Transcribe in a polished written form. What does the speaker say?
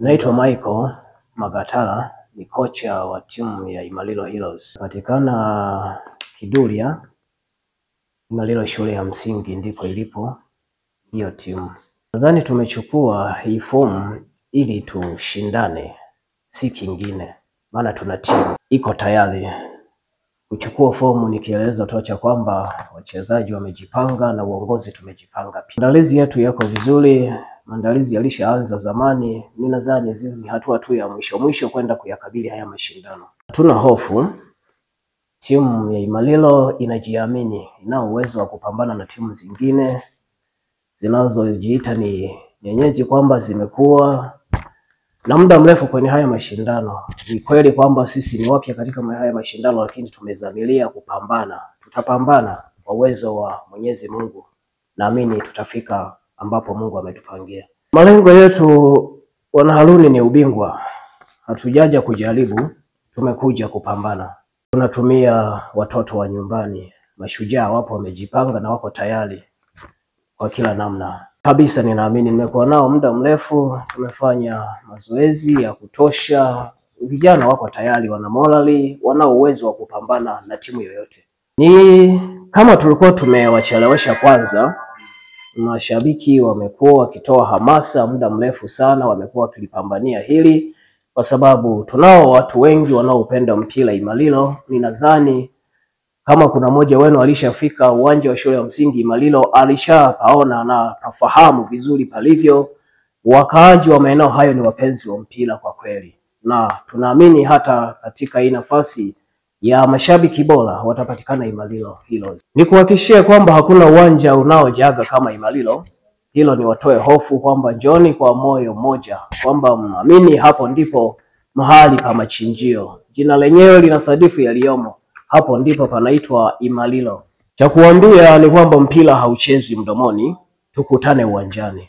Naitwa Michael Magatala, ni kocha wa timu ya Imalilo Heroes. Patikana Kidulia, Imalilo shule ya msingi ndipo ilipo hiyo timu. Nadhani tumechukua hii fomu ili tushindane, si kingine. Maana tuna timu iko tayari. Kuchukua fomu ni kielelezo tosha kwamba wachezaji wamejipanga na uongozi tumejipanga. Maandalizi yetu yako vizuri. Maandalizi yalishaanza zamani. Ninadhani ni hatua tu ya mwisho kwenda kuyakabili haya mashindano. Hatuna hofu. Timu ya Imalilo inajiamini, ina uwezo wa kupambana na timu zingine zinazojiita ni nyenyezi, kwamba zimekuwa na muda mrefu kwenye haya mashindano. Ni kweli kwamba sisi ni wapya katika haya mashindano, lakini tumezamilia kupambana. Tutapambana kwa uwezo wa Mwenyezi Mungu. Naamini tutafika ambapo Mungu ametupangia. Malengo yetu wana Haruni ni ubingwa. Hatujaja kujaribu, tumekuja kupambana. Tunatumia watoto wa nyumbani. Mashujaa wapo wamejipanga na wako tayari kwa kila namna. Kabisa ninaamini, nimekuwa nao muda mrefu, tumefanya mazoezi ya kutosha. Vijana wako tayari, wana morali, wana uwezo wa kupambana na timu yoyote. Ni kama tulikuwa tumewachelewesha kwanza. Mashabiki wamekuwa wakitoa hamasa muda mrefu sana, wamekuwa wakilipambania hili kwa sababu tunao watu wengi wanaopenda mpira Imalilo. Ninadhani kama kuna mmoja wenu alishafika uwanja wa shule ya msingi Imalilo, alishapaona na afahamu vizuri palivyo. Wakaaji wa maeneo hayo ni wapenzi wa mpira kwa kweli, na tunaamini hata katika hii nafasi ya mashabiki bora watapatikana Imalilo Heroes. Nikuhakikishie kwamba hakuna uwanja unaojaga kama Imalilo. Hilo ni watoe hofu kwamba njoni kwa moyo mmoja, kwamba mnaamini hapo ndipo mahali pa machinjio. Jina lenyewe linasadifu yaliyomo. Hapo ndipo panaitwa Imalilo. Cha kuambia ni kwamba mpira hauchezwi mdomoni, tukutane uwanjani.